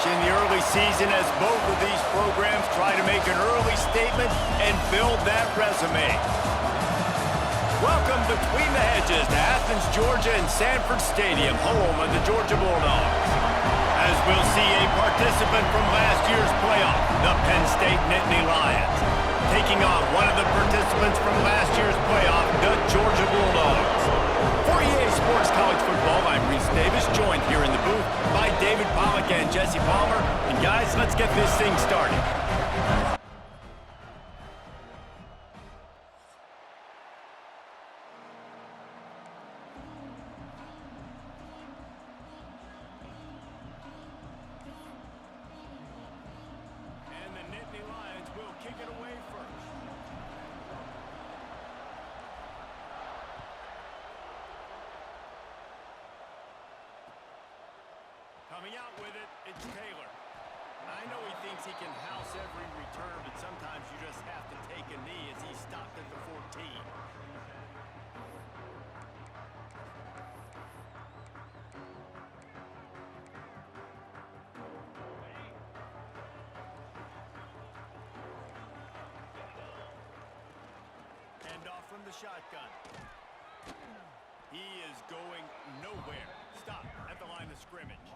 in the early season as both of these programs try to make an early statement and build that resume. Welcome between the hedges to Athens, Georgia and Sanford Stadium, home of the Georgia Bulldogs. As we'll see a participant from last year's playoff, the Penn State Nittany Lions, taking on one of the participants from last year's playoff, the Georgia Bulldogs. For EA Sports College Football, I'm Reese Davis, joined here in the booth by David Pollack and Jesse Palmer. And guys, let's get this thing started. And the Nittany Lions will kick it away first. Coming out with it, it's Taylor. I know he thinks he can house every return, but sometimes you just have to take a knee as he stopped at the 14. Hand off from the shotgun. He is going nowhere. Stop at the line of scrimmage.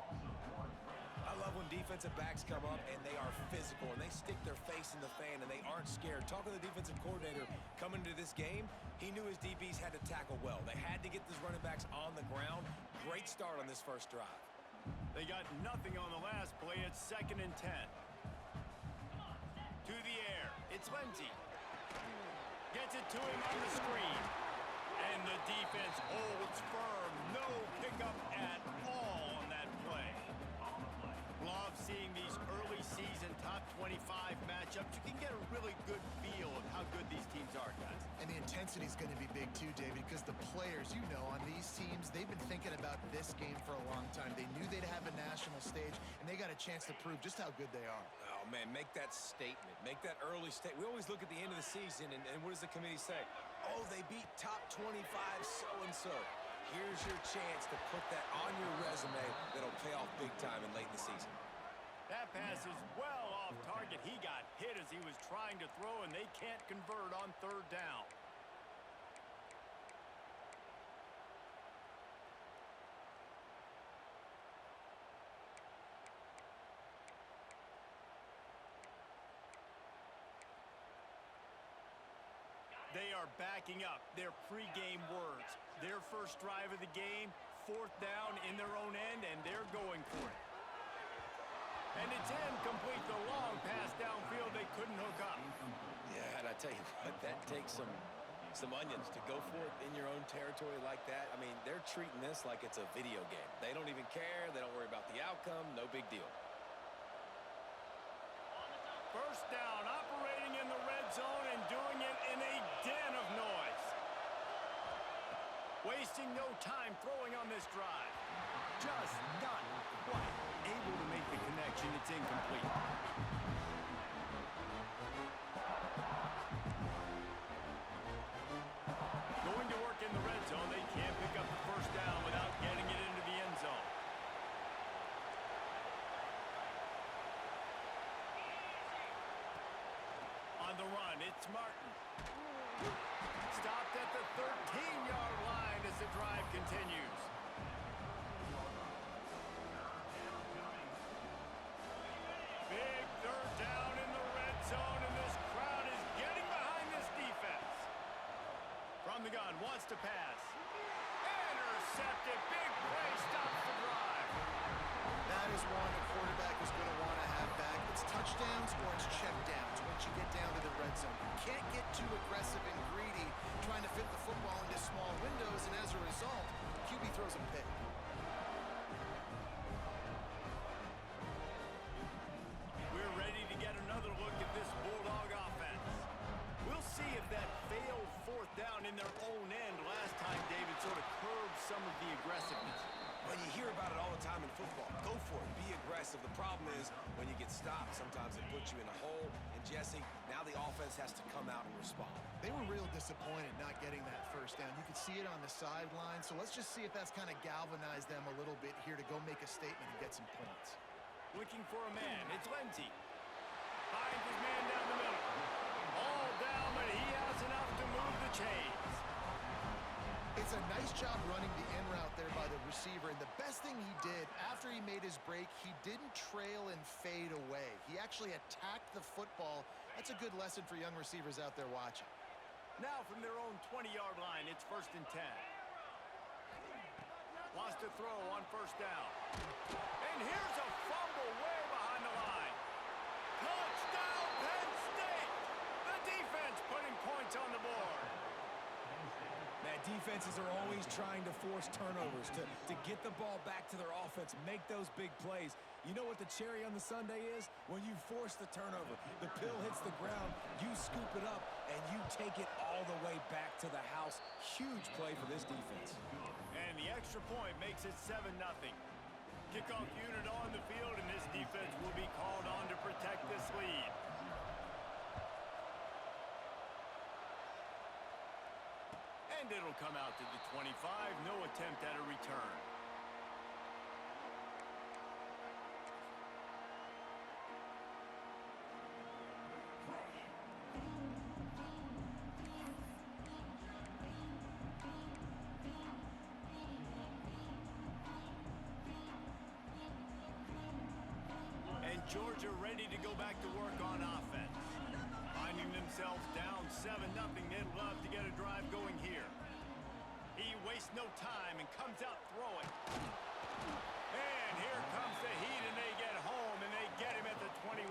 I love when defensive backs come up and they are physical and they stick their face in the fan and they aren't scared. Talking to the defensive coordinator coming into this game, he knew his DBs had to tackle well. They had to get these running backs on the ground. Great start on this first drive. They got nothing on the last play. It's 2nd and 10. To the air. It's Lindsey. Gets it to him on the screen. And the defense holds firm. No pickup at all on that play. Love seeing these early season top 25 matchups. You can get a really good feel of how good these teams are, guys. And the intensity is going to be big too, David, because the players, you know, on these teams, they've been thinking about this game for a long time. They knew they'd have a national stage, and they got a chance to prove just how good they are. Oh, man, make that statement. Make that early statement. We always look at the end of the season, and what does the committee say? Oh, they beat top 25 so-and-so. Here's your chance to put that on your resume that'll pay off big time in late in the season. That pass is well off target. He got hit as he was trying to throw, and they can't convert on 3rd down. They are backing up their pregame words. Their first drive of the game, 4th down in their own end, and they're going for it. And it's incomplete. The long pass downfield, they couldn't hook up. Yeah, and I tell you what, that takes some onions to go for it in your own territory like that. I mean, they're treating this like it's a video game. They don't even care. They don't worry about the outcome. No big deal. First down, operating in the red zone and doing it in a den of noise. Wasting no time throwing on this drive. Just not quite able to make the connection. It's incomplete. Going to work in the red zone. They can't pick up the first down without getting it into the end zone. On the run, it's Martin. Stopped at the 13-yard line as the drive continues. Big 3rd down in the red zone, and this crowd is getting behind this defense. From the gun, wants to pass. Intercepted. Big play, stops the drive. That is one a quarterback is going to want to have back. It's touchdowns or it's checkdowns once you get down to the red zone. You can't get too aggressive and greedy trying to fit the football into small windows, and as a result, QB throws a pick. We're ready to get another look at this Bulldog offense. We'll see if that failed 4th down in their own end last time, David, sort of curbed some of the aggressiveness. Well, you hear about it all the time in football. Go for it. Be aggressive. The problem is when you get stopped, sometimes it puts you in a hole. And, Jesse, now the offense has to come out and respond. They were real disappointed not getting that first down. You could see it on the sideline. So let's just see if that's kind of galvanized them a little bit here to go make a statement and get some points. Looking for a man. It's Lindsey. Finds his man down the middle. All down, but he has enough to move the chains. It's a nice job running the in route there by the receiver, and the best thing he did after he made his break, he didn't trail and fade away. He actually attacked the football. That's a good lesson for young receivers out there watching. Now from their own 20-yard line, it's 1st and 10. Wants to throw on 1st down. And here's a fumble way behind the line. Touchdown, Penn State! The defense putting points on the board. Man, defenses are always trying to force turnovers, to get the ball back to their offense, make those big plays. You know what the cherry on the sundae is? When you force the turnover, the pill hits the ground, you scoop it up, and you take it all the way back to the house. Huge play for this defense. And the extra point makes it 7-0. Kickoff unit on the field, and this defense will be called on to protect this lead. And it'll come out to the 25. No attempt at a return. And Georgia ready to go back to work on offense. Finding themselves down 7-0, they'd love to get a drive going here. He wastes no time and comes out throwing. And here comes the heat, and they get home, and they get him at the 21.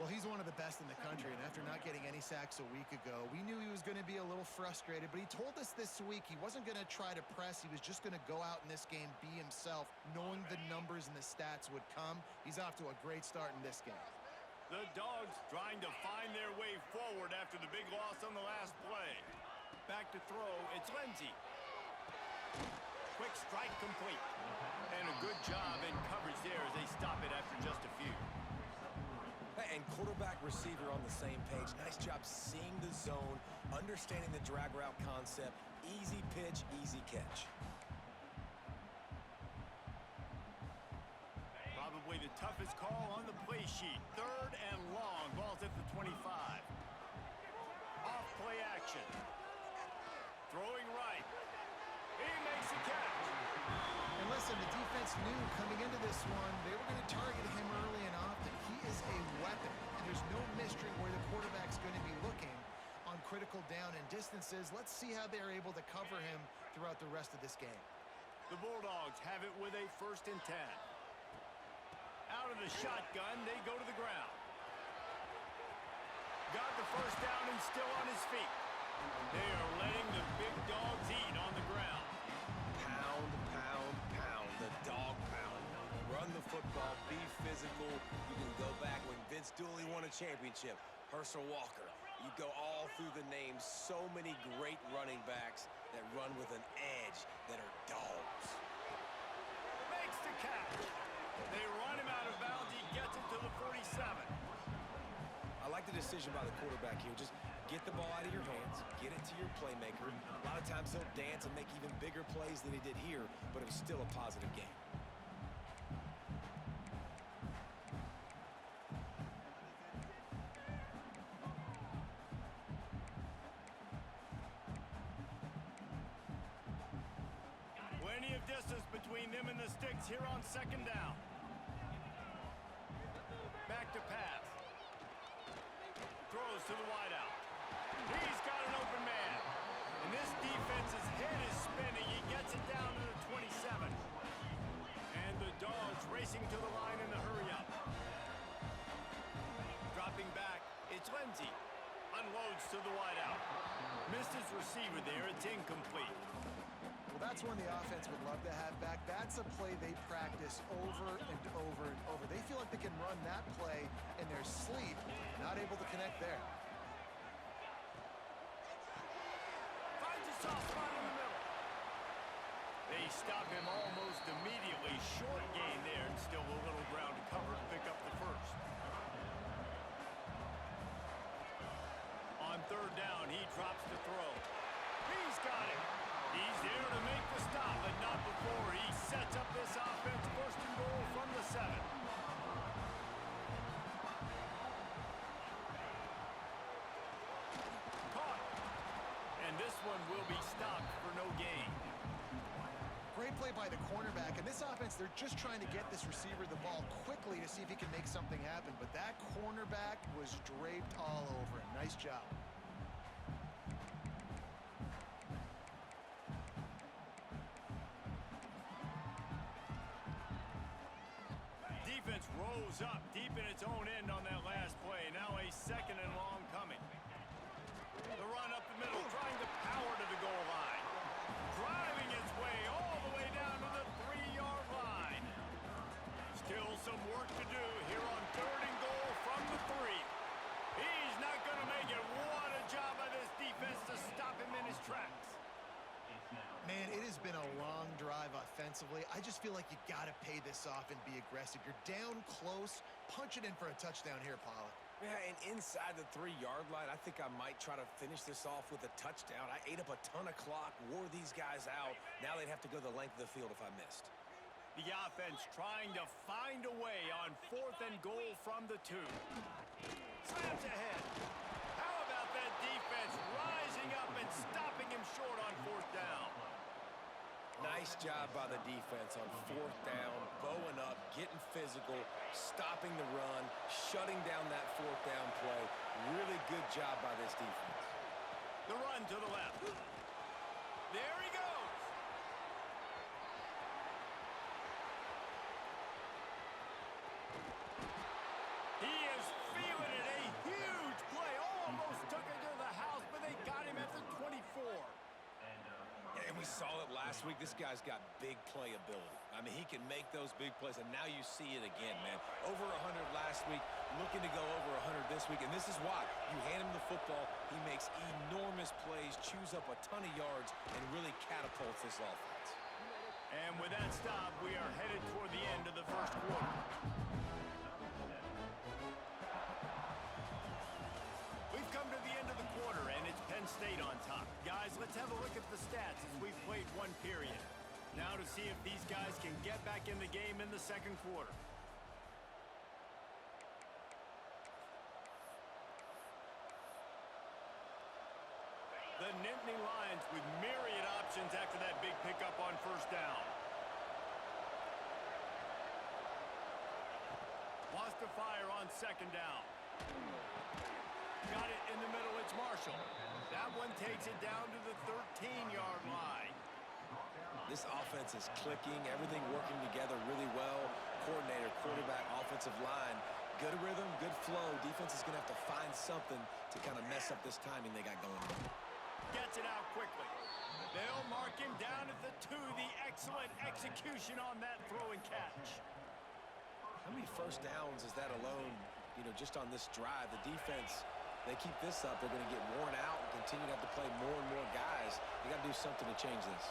Well, he's one of the best in the country, and after not getting any sacks a week ago, we knew he was going to be a little frustrated, but he told us this week he wasn't going to try to press. He was just going to go out in this game, be himself, knowing the numbers and the stats would come. He's off to a great start in this game. The Dogs trying to find their way forward after the big loss on the last play. Back to throw, it's Lindsey. Quick strike complete. And a good job in coverage there as they stop it after just a few. And quarterback receiver on the same page. Nice job seeing the zone, understanding the drag route concept. Easy pitch, easy catch. Probably the toughest call on the play sheet. 3rd and long. Ball's at the 25. Off play action. Throwing right. He makes the catch. And listen, the defense knew coming into this one, they were going to target him early and often. He is a weapon, and there's no mystery where the quarterback's going to be looking on critical down and distances. Let's see how they're able to cover him throughout the rest of this game. The Bulldogs have it with a 1st and 10. Out of the shotgun, they go to the ground. Got the 1st down and still on his feet. They are letting the big dogs eat on the ground. Pound, pound, pound. The dog pound. Run the football, be physical. You can go back when Vince Dooley won a championship. Herschel Walker. You go all through the names. So many great running backs that run with an edge that are dogs. Makes the catch. They run him out of bounds. He gets it to the 47. I like the decision by the quarterback here. Just get the ball out of your hands, get it to your playmaker. A lot of times he'll dance and make even bigger plays than he did here, but it was still a positive game. Plenty of distance between them and the sticks here on 2nd down. Back to pass. Throws to the wideout. He's got an open man. And this defense's head is spinning. He gets it down to the 27. And the Dogs racing to the line in the hurry-up. Dropping back, it's Lindsey. Unloads to the wideout. Missed his receiver there. It's incomplete. Well, that's one the offense would love to have back. That's a play they practice over and over and over. They feel like they can run that play in their sleep. Not able to connect there. Finds a soft spot in the middle. They stop him almost immediately. Short gain there, and still a little ground to cover to pick up the 1st. On 3rd down, he drops the throw. He's got it. He's there to make the stop, but not before he sets up this offense 1st and goal from the 7. Caught. And this one will be stopped for no gain. Great play by the cornerback. And this offense, they're just trying to get this receiver the ball quickly to see if he can make something happen. But that cornerback was draped all over him. Nice job. Defense rose up deep in its own end on that last play. Now a 2nd and long coming. The run up the middle, trying to power to the goal line. Driving its way all the way down to the 3-yard line. Still some work to do here on 3rd and goal from the 3. He's not going to make it. What a job by this defense to stop him in his tracks. Man, it has been a long drive offensively. I just feel like you got to pay this off and be aggressive. You're down close. Punch it in for a touchdown here, Pollard. Yeah, and inside the 3-yard line, I think I might try to finish this off with a touchdown. I ate up a ton of clock, wore these guys out. Now they'd have to go the length of the field if I missed. The offense trying to find a way on 4th and goal from the 2. Slams ahead. How about that defense rising up and stopping him short on 4th down? Nice job by the defense on 4th down, bowing up, getting physical, stopping the run, shutting down that 4th down play. Really good job by this defense. The run to the left. There he goes. He is feeling it. A huge play. Almost took it to the house, but they got him at the 24. And we saw it last week. This guy's got big playability. I mean, he can make those big plays, and now you see it again, man. Over 100 last week, looking to go over 100 this week, and this is why. You hand him the football, he makes enormous plays, chews up a ton of yards, and really catapults this offense. And with that stop, we are headed toward the end of the 1st quarter. We've come to the end of the quarter, and it's Penn State on top. Guys, let's have a look at the stats as we've played 1 period. Now to see if these guys can get back in the game in the 2nd quarter. The Nittany Lions with myriad options after that big pickup on 1st down. Wants to fire on 2nd down. Got it in the middle, it's Marshall. That one takes it down to the 13-yard line. This offense is clicking, everything working together really well. Coordinator, quarterback, offensive line. Good rhythm, good flow. Defense is going to have to find something to kind of mess up this timing they got going on. Gets it out quickly. They'll mark him down at the 2. The excellent execution on that throw and catch. How many 1st downs is that alone, just on this drive? The defense, they keep this up, they're going to get worn out and continue to have to play more and more guys. They got to do something to change this.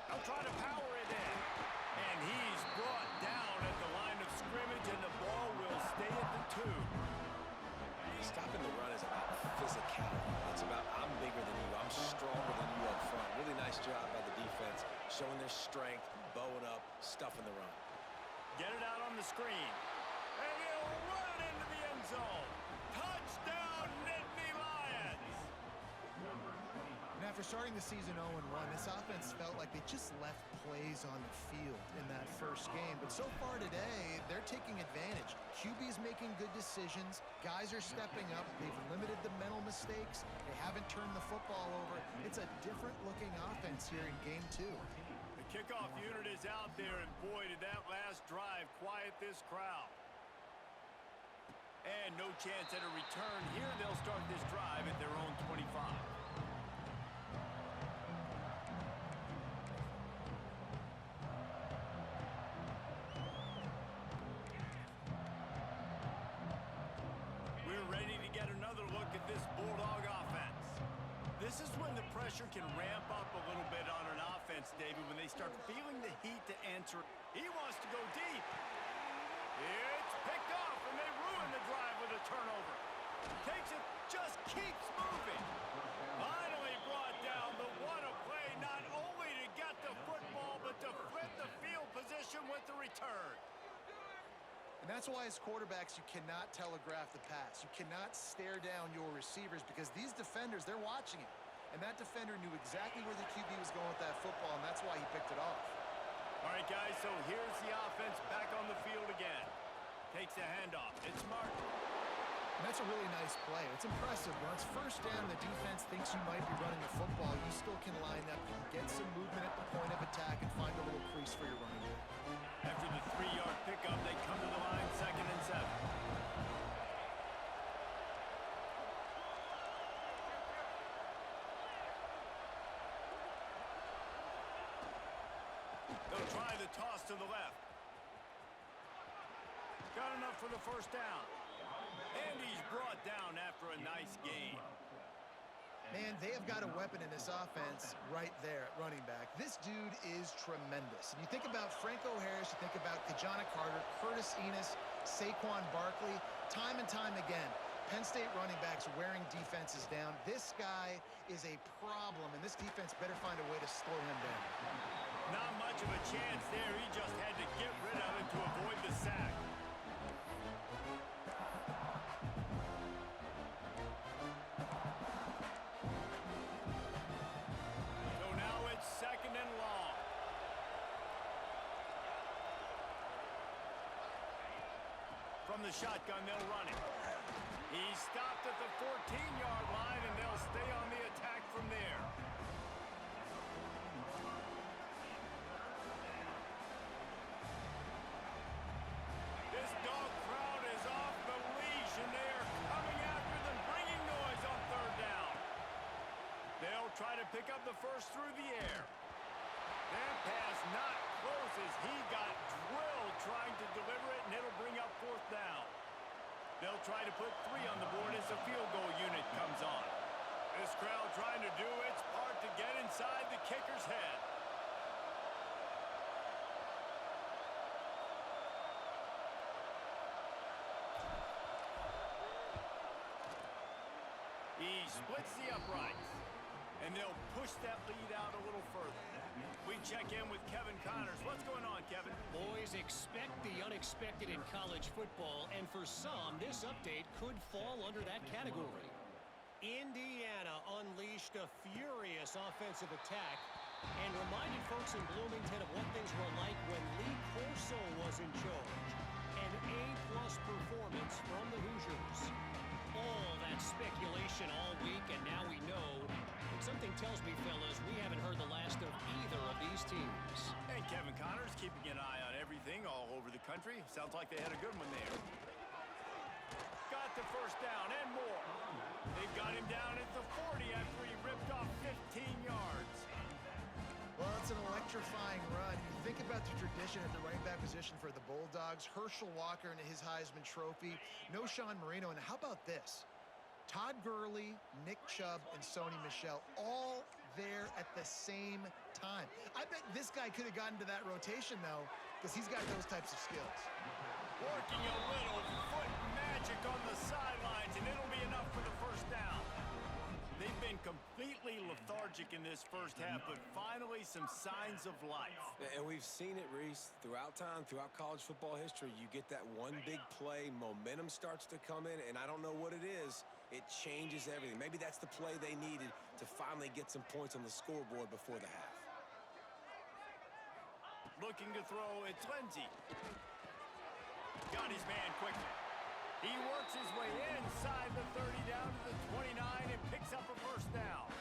They'll try to power it in. And he's brought down at the line of scrimmage, and the ball will stay at the 2. Stopping the run is about physicality. It's about I'm bigger than you, I'm stronger than you up front. Really nice job by the defense, showing their strength, bowing up, stuffing the run. Get it out on the screen. And he'll run it into the end zone. Touchdown, Nittany Lions! And after starting the season 0-1, this offense felt like they just left plays on the field in that 1st game. But so far today, they're taking advantage. QB's making good decisions. Guys are stepping up. They've limited the mental mistakes. They haven't turned the football over. It's a different-looking offense here in Game 2. The kickoff unit is out there, and boy, did that last drive quiet this crowd. And no chance at a return here. They'll start this drive at their own 25. We're ready to get another look at this Bulldog offense. This is when the pressure can ramp up a little bit on an offense, David, when they start feeling the heat to answer. He wants to go deep. It's picked off, and they ruin the drive with a turnover. Takes it, just keeps moving. Finally brought down, but what a play, not only to get the football, but to flip the field that's why as quarterbacks, you cannot telegraph the pass. You cannot stare down your receivers because these defenders, they're watching it. And that defender knew exactly where the QB was going with that football, and that's why he picked it off. All right, guys, so here's the offense back on the field again. Takes a handoff. It's Martin. And that's a really nice play. It's impressive. When it's first down, the defense thinks you might be running the football. You still can line up. You can get some movement at the point of attack and find a little crease for your running back. After the 3-yard pickup, they come to the line, 2nd and 7. They'll try the toss to the left. Got enough for the first down. And he's brought down after a nice gain. Man, they have got a weapon in this offense right there at running back. This dude is tremendous. And you think about Franco Harris, you think about Kajana Carter, Curtis Enis, Saquon Barkley, time and time again. Penn State running backs wearing defenses down. This guy is a problem, and this defense better find a way to slow him down. Not much of a chance there. He just had to get rid of it to avoid the sack. So now it's 2nd and long. From the shotgun, they'll run it. He stopped at the 14-yard line, and they'll stay on the attack from there. This dog crowd is off the leash, and they are coming after them, bringing noise on 3rd down. They'll try to pick up the first through the air. That pass not close as he got drilled trying to deliver it, and it'll bring up 4th down. They'll try to put 3 on the board as the field goal unit comes on. This crowd trying to do its part to get inside the kicker's head. He splits the uprights, and they'll push that lead out a little further. We check in with Kevin Connors. What's going on, Kevin? Boys, expect the unexpected in college football, and for some, this update could fall under that category. Indiana unleashed a furious offensive attack and reminded folks in Bloomington of what things were like when Lee Corso was in charge. An A-plus performance from the Hoosiers. All that speculation all week, and now we know. And something tells me, fellas, we haven't heard the last of either of these teams. And Kevin Connors keeping an eye on everything all over the country. Sounds like they had a good one there. Got the first down and more. They've got him down at the 40 after he ripped off 15 yards. Well, it's an electrifying run. You think about the tradition at the running back position for the Bulldogs. Herschel Walker and his Heisman Trophy. No Sean Marino. And how about this? Todd Gurley, Nick Chubb, and Sony Michel all there at the same time. I bet this guy could have gotten to that rotation, though, because he's got those types of skills. Working a little foot magic on the sidelines, and it'll be enough for the first down. They've been completely lethargic in this first half, but finally some signs of life. And we've seen it, Reese, throughout time, throughout college football history. You get that one big play, momentum starts to come in, and I don't know what it is. It changes everything. Maybe that's the play they needed to finally get some points on the scoreboard before the half. Looking to throw, it's Lindsey. Got his man quickly. He works his way inside the 30 down to the 29 and picks up a first down.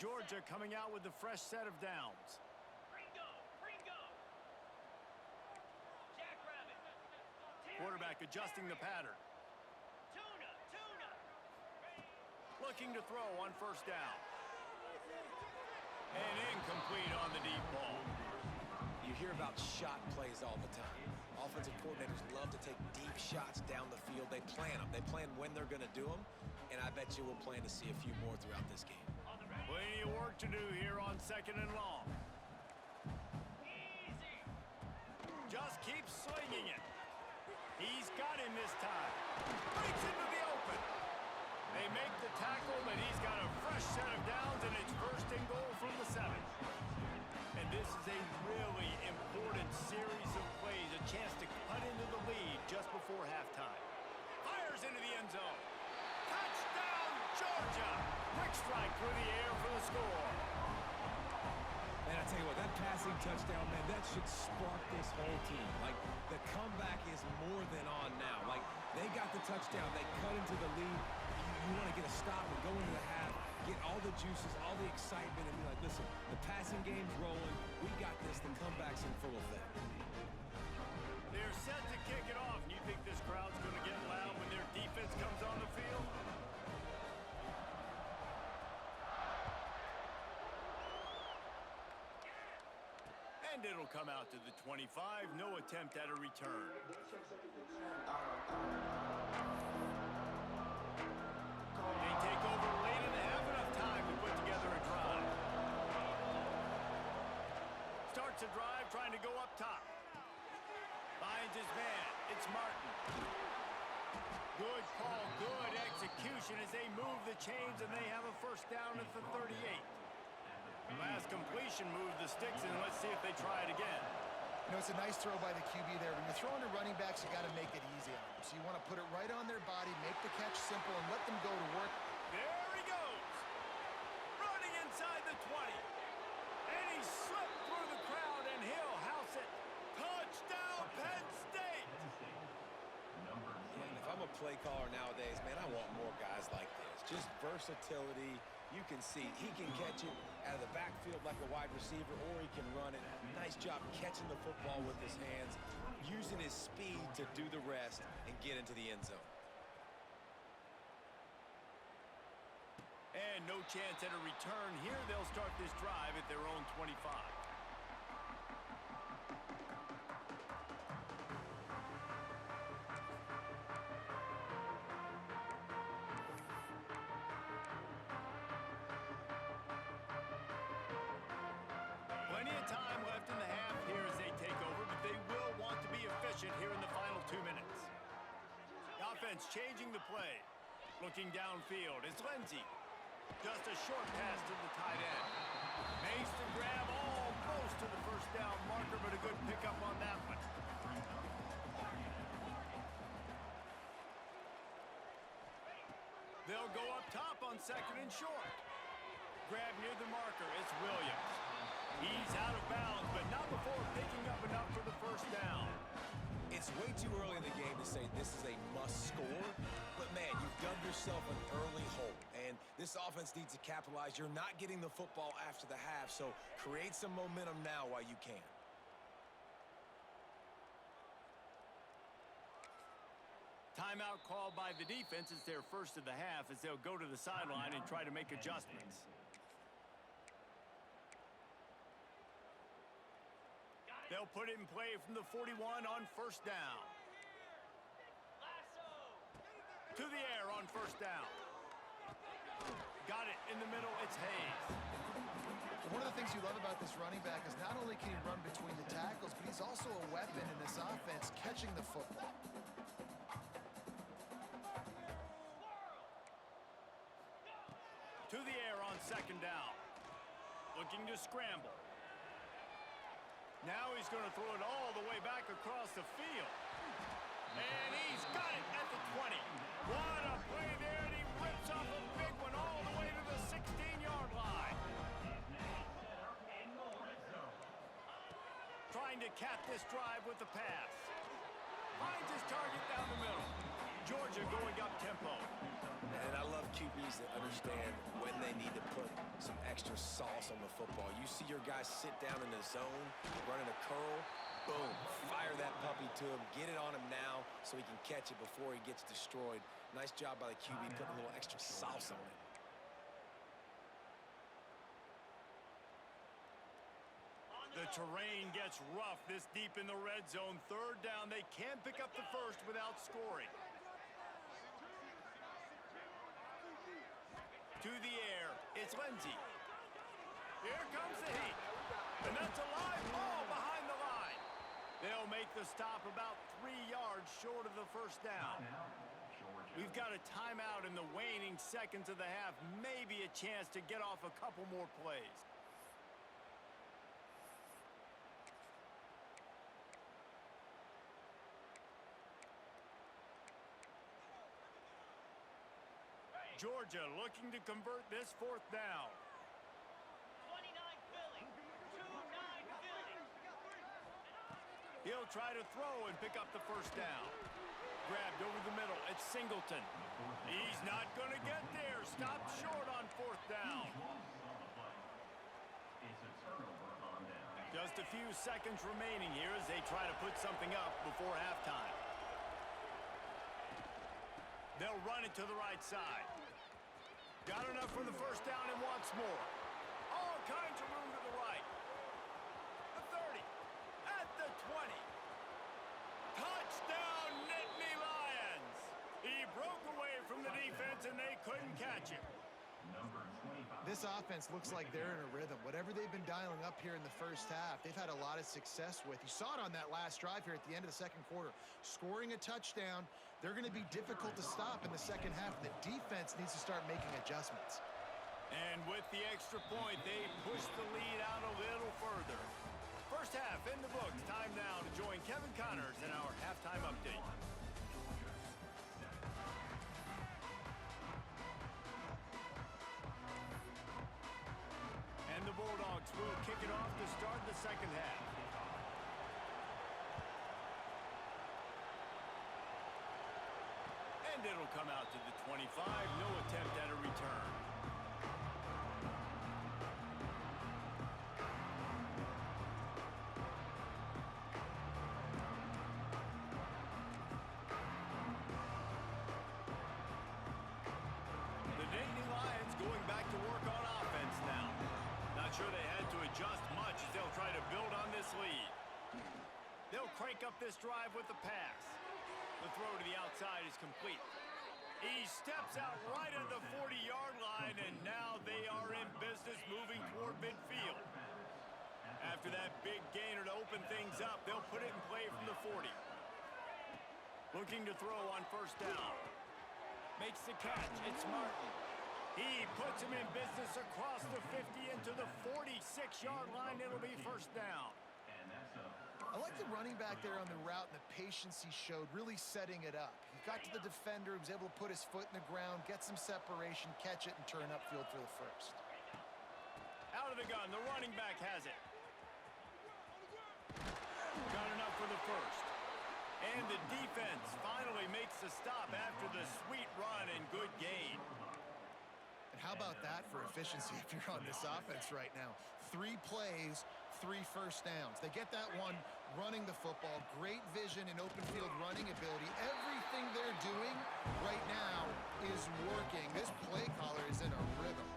Georgia coming out with a fresh set of downs. Quarterback adjusting the pattern. Looking to throw on first down. And incomplete on the deep ball. You hear about shot plays all the time. Offensive coordinators love to take deep shots down the field. They plan them. They plan when they're going to do them. And I bet you we'll plan to see a few more throughout this game. Plenty of work to do here on 2nd and long. Just keep slinging it. He's got him this time. Breaks into the open. They make the tackle, but he's got a fresh set of downs, and it's first and goal from the 7. And this is a really important series of plays, a chance to cut into the lead just before halftime. Fires into the end zone. Touchdown, Georgia! Quick strike through the air for the score. Man, I tell you what, that passing touchdown, man, that should spark this whole team. Like, the comeback is more than on now. Like, they got the touchdown. They cut into the lead. You want to get a stop and go into the half, get all the juices, all the excitement, and be like, listen, the passing game's rolling. We got this. The comeback's in full effect. They're set to kick it off. You think this crowd's going to get loud when their defense comes on the field? And it'll come out to the 25. No attempt at a return. They take over late and have enough time to put together a drive. Starts a drive trying to go up top. Finds his man. It's Martin. Good call, good execution as they move the chains, and they have a first down at the 38. Last completion moved the sticks, and let's see if they try it again. You know, it's a nice throw by the QB there. When you're throwing to running backs, you got to make it easy on them. So you want to put it right on their body, make the catch simple, and let them go to work. There he goes. Running inside the 20. And he slipped through the crowd, and he'll house it. Touchdown, Penn State. Man, if I'm a play caller nowadays, man, I want more guys like this. Just versatility. You can see he can catch it out of the backfield like a wide receiver, or he can run it. Nice job catching the football with his hands, using his speed to do the rest and get into the end zone. And no chance at a return here. They'll start this drive at their own 25. Plenty of time left in the half here as they take over, but they will want to be efficient here in the final 2 minutes. The offense changing the play. Looking downfield, it's Lindsey. Just a short pass to the tight end. Makes the grab almost to the first down marker, but a good pickup on that one. They'll go up top on second and short. Grab near the marker, it's Williams. He's out of bounds, but not before picking up enough for the first down. It's way too early in the game to say this is a must score, but man, you've dug yourself an early hole, and this offense needs to capitalize. You're not getting the football after the half, so create some momentum now while you can. Timeout called by the defense. It's their first of the half as they'll go to the sideline and try to make adjustments. They'll put it in play from the 41 on first down. To the air on first down. Got it in the middle. It's Hayes. One of the things you love about this running back is not only can he run between the tackles, but he's also a weapon in this offense catching the football. To the air on second down. Looking to scramble. Now he's going to throw it all the way back across the field. And he's got it at the 20. What a play there, and he rips off a big one all the way to the 16-yard line. Trying to cap this drive with the pass. Finds his target down the middle. Georgia going up tempo. And I love QBs that understand when they need to put some extra sauce on the football. You see your guys sit down in the zone, running a curl, boom, fire that puppy to him, get it on him now so he can catch it before he gets destroyed. Nice job by the QB putting a little extra sauce on it. The terrain gets rough this deep in the red zone. Third down, they can pick up the first without scoring. To the air, it's Lindsey. Here comes the heat. And that's a live ball behind the line. They'll make the stop about 3 yards short of the first down. We've got a timeout in the waning seconds of the half. Maybe a chance to get off a couple more plays. Georgia looking to convert this fourth down. 29 Philly. 2-9 Philly. He'll try to throw and pick up the first down. Grabbed over the middle. It's Singleton. He's not going to get there. Stopped short on fourth down. Just a few seconds remaining here as they try to put something up before halftime. They'll run it to the right side. Got enough for the first down and wants more. All kinds of room to the right. The 30. At the 20. Touchdown, Nittany Lions! He broke away from the defense and they couldn't catch him. This offense looks like they're in a rhythm. Whatever they've been dialing up here in the first half, they've had a lot of success with. You saw it on that last drive here at the end of the second quarter. Scoring a touchdown, they're going to be difficult to stop in the second half. The defense needs to start making adjustments. And with the extra point, they push the lead out a little further. First half in the books. Time now to join Kevin Connors in our halftime update. And the Bulldogs will kick it off to start the second half. And it'll come out to the 25. No attempt at a return. The Nittany Lions going back to work on offense now. Not sure they had to adjust much as they'll try to build on this lead. They'll crank up this drive with the pass. The throw to the outside is complete. He steps out right at the 40-yard line, and now they are in business moving toward midfield. After that big gainer to open things up, they'll put it in play from the 40. Looking to throw on first down. Makes the catch. It's Martin. He puts him in business across the 50 into the 46-yard line. It'll be first down. I like the running back there on the route and the patience he showed, really setting it up. He got to the defender, he was able to put his foot in the ground, get some separation, catch it, and turn upfield for the first. Out of the gun, the running back has it. Got enough for the first. And the defense finally makes the stop after the sweet run and good gain. And how about that for efficiency if you're on this offense right now? 3 plays, 3 first downs. They get that one running the football. Great vision and open field running ability. Everything they're doing right now is working. This play caller is in a rhythm.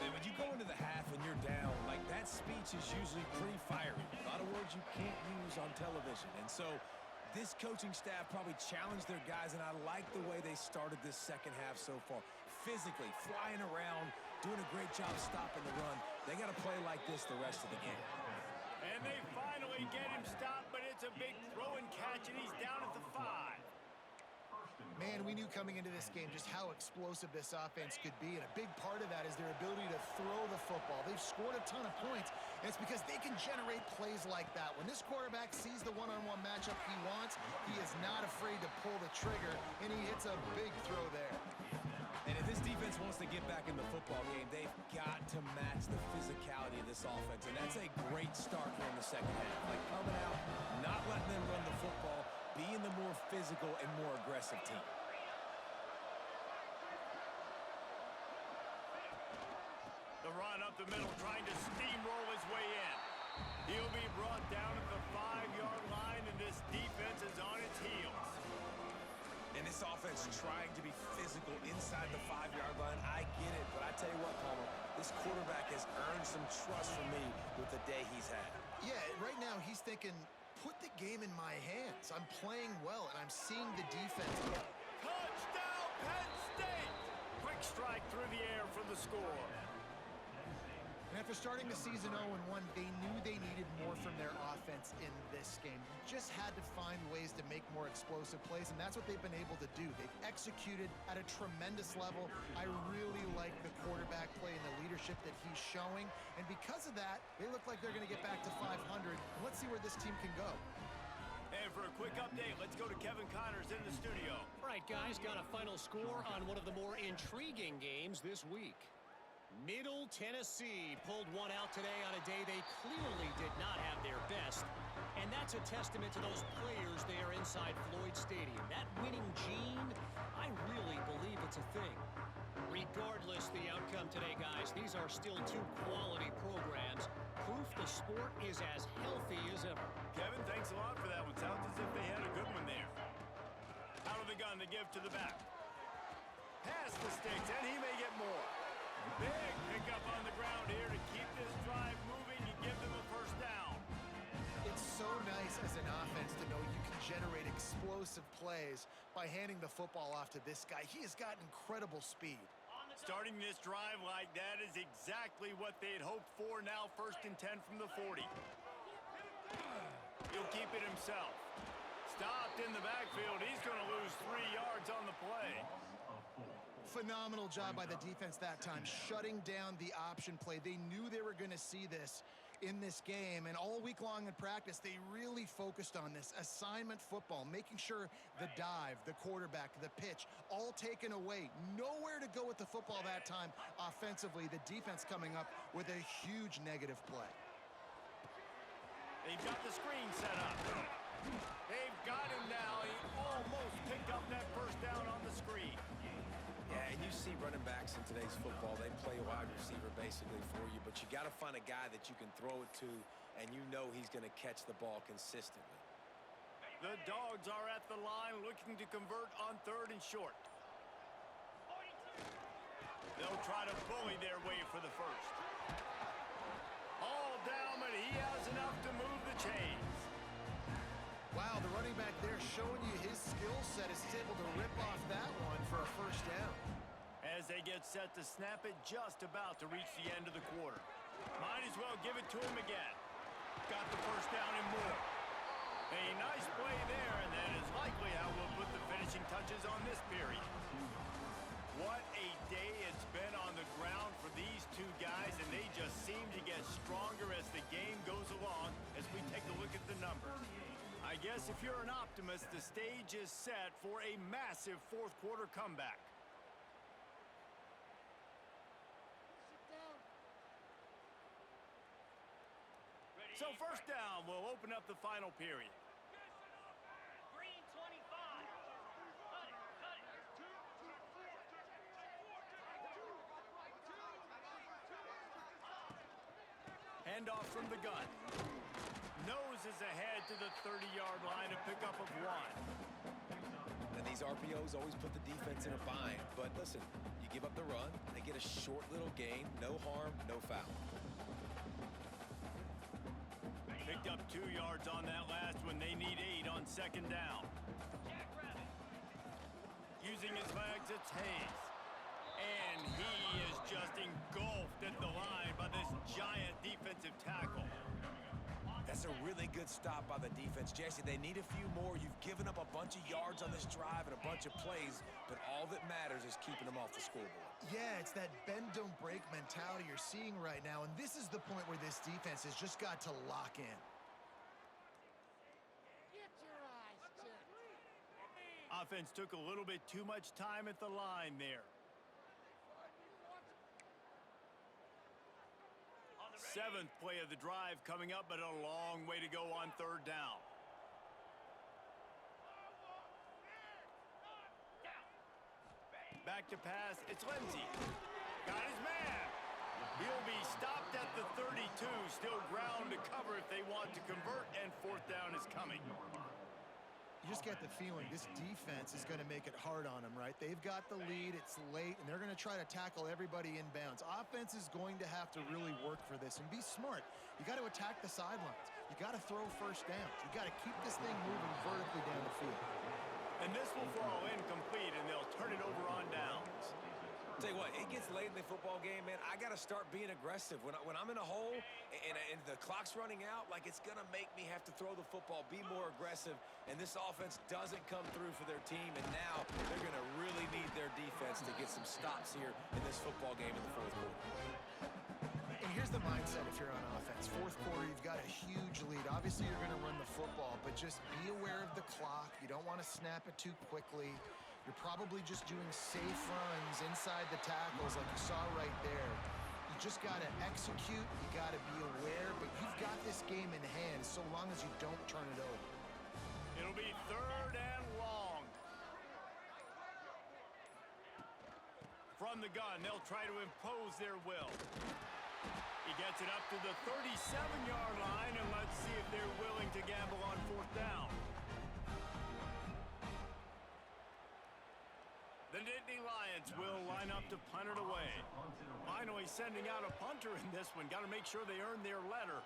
Man, when you go into the half and you're down, like that speech is usually pretty fiery. A lot of words you can't use on television. And so this coaching staff probably challenged their guys, and I like the way they started this second half so far. Physically, flying around, doing a great job stopping the run. They got to play like this the rest of the game. And they finally get him stopped, but it's a big throw and catch, and he's down at the 5. Man, we knew coming into this game just how explosive this offense could be, and a big part of that is their ability to throw the football. They've scored a ton of points, and it's because they can generate plays like that. When this quarterback sees the one-on-one matchup he wants, he is not afraid to pull the trigger, and he hits a big throw there. And if this defense wants to get back in the football game, they've got to match the physicality of this offense, and that's a great start here in the second half. Like coming out, not letting them run the football, being the more physical and more aggressive team. The run up the middle, trying to steamroll his way in. He'll be brought down at the 5-yard line, and this defense is on its heels. And this offense trying to be physical inside the 5-yard line. I get it, but I tell you what, Palmer, this quarterback has earned some trust from me with the day he's had. Yeah, right now he's thinking, put the game in my hands. I'm playing well, and I'm seeing the defense. Touchdown, Penn State! Quick strike through the air for the score. And after starting the season 0-1, they knew they needed more from their offense in this game. You just had to find ways to make more explosive plays, and that's what they've been able to do. They've executed at a tremendous level. I really like the quarterback play and the leadership that he's showing. And because of that, they look like they're going to get back to 500. Let's see where this team can go. And for a quick update, let's go to Kevin Connors in the studio. All right, guys, got a final score on one of the more intriguing games this week. Middle Tennessee pulled one out today on a day they clearly did not have their best. And that's a testament to those players there inside Floyd Stadium. That winning gene, I really believe it's a thing. Regardless the outcome today, guys, these are still two quality programs. Proof the sport is as healthy as ever. Kevin, thanks a lot for that one. Sounds as if they had a good one there. Out of the gun to give to the back. Pass the sticks, and he may get more. Big pickup on the ground here to keep this drive moving and give them a first down. It's so nice as an offense to know you can generate explosive plays by handing the football off to this guy. He has got incredible speed. Starting this drive like that is exactly what they'd hoped for. Now 1st and 10 from the 40. He'll keep it himself. Stopped in the backfield. He's going to lose 3 yards on the play. Phenomenal job by the defense that time, shutting down the option play. They knew they were going to see this in this game, and all week long in practice, they really focused on this assignment football, making sure the dive, the quarterback, the pitch, all taken away. Nowhere to go with the football that time offensively. The defense coming up with a huge negative play. They've got the screen set up. They've got him now. He almost picked up that first down on the screen. Yeah, and you see running backs in today's football, they play wide receiver basically for you, but you got to find a guy that you can throw it to, and you know he's going to catch the ball consistently. The Dogs are at the line looking to convert on 3rd and short. They'll try to bully their way for the first. All down, but he has enough to move the chains. Wow, the running back there showing you his skill set is able to rip off that one for a first down. As they get set to snap it, just about to reach the end of the quarter. Might as well give it to him again. Got the first down and more. A nice play there, and that is likely how we'll put the finishing touches on this period. What a day it's been on the ground for these two guys, and they just seem to get stronger as the game goes along as we take a look at the numbers. I guess if you're an optimist, the stage is set for a massive 4th quarter comeback. So 1st down will open up the final period. Green 25. Cut it, cut it. Handoff from the gun. Noses ahead to the 30-yard line, a pickup of 1. And these RPOs always put the defense in a bind. But listen, you give up the run, they get a short little gain, no harm, no foul. Picked up 2 yards on that last one. They need 8 on 2nd down. Using his legs, it's Hayes. And he is just engulfed at the line by this giant defensive tackle. That's a really good stop by the defense. Jesse, they need a few more. You've given up a bunch of yards on this drive and a bunch of plays, but all that matters is keeping them off the scoreboard. Yeah, it's that bend, don't break mentality you're seeing right now, and this is the point where this defense has just got to lock in. Offense took a little bit too much time at the line there. 7th play of the drive coming up, but a long way to go on 3rd down. Back to pass, it's Lindsey. Got his man. He'll be stopped at the 32, still ground to cover if they want to convert, and 4th down is coming. You just get the feeling this defense is going to make it hard on them, right? They've got the lead, it's late, and they're going to try to tackle everybody inbounds. Offense is going to have to really work for this and be smart. You got to attack the sidelines. You got to throw first downs. You got to keep this thing moving vertically down the field. And this will fall incomplete, and they'll turn it over on downs. Tell you what, it gets late in the football game, man. I got to start being aggressive. When I'm in a hole and the clock's running out, like it's going to make me have to throw the football, be more aggressive, and this offense doesn't come through for their team, and now they're going to really need their defense to get some stops here in this football game in the fourth quarter. And here's the mindset if you're on offense. Fourth quarter, you've got a huge lead. Obviously, you're going to run the football, but just be aware of the clock. You don't want to snap it too quickly. You're probably just doing safe runs inside the tackles like you saw right there. You just got to execute. You got to be aware, but you've got this game in hand so long as you don't turn it over. It'll be 3rd and long. From the gun, they'll try to impose their will. He gets it up to the 37-yard line, and let's see if they're willing to gamble on 4th down. The Nittany Lions will line up to punt it away. Finally sending out a punter in this one. Got to make sure they earn their letter.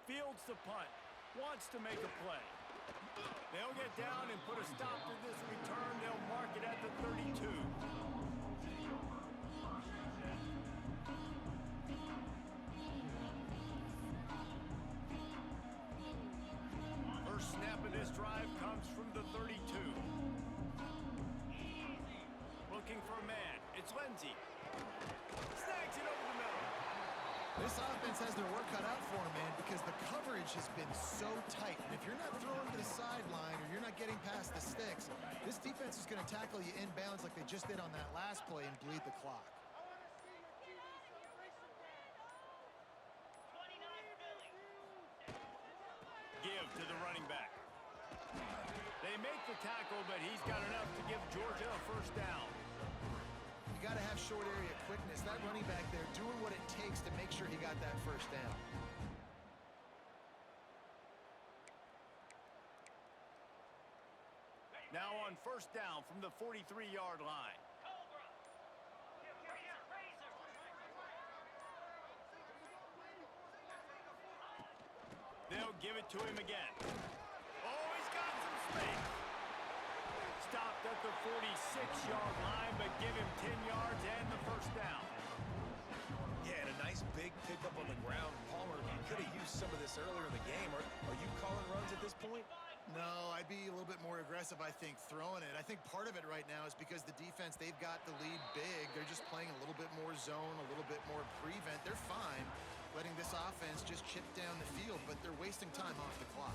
Fields the punt. Wants to make a play. They'll get down and put a stop to this return. They'll mark it at the 32. First snap of this drive comes from the 32. Looking for a man. It's Lindsey. Snags it over the middle. This offense has their work cut out for them, man, because the coverage has been so tight. And if you're not throwing to the sideline or you're not getting past the sticks, this defense is going to tackle you inbounds like they just did on that last play and bleed the clock. 29 Philly. Give to the running back. They make the tackle, but he's got enough to give Georgia a first down. You got to have short area quickness. That running back there doing what it takes to make sure he got that first down. Now on first down from the 43-yard line. Cobra. Razor. They'll give it to him again. Oh, he's got some space. Stopped at the 46-yard line, but give him 10 yards and the first down. Yeah, and a nice big pickup on the ground. Palmer could have used some of this earlier in the game. Are you calling runs at this point? No, I'd be a little bit more aggressive, I think, throwing it. I think part of it right now is because the defense, they've got the lead big. They're just playing a little bit more zone, a little bit more prevent. They're fine letting this offense just chip down the field, but they're wasting time off the clock.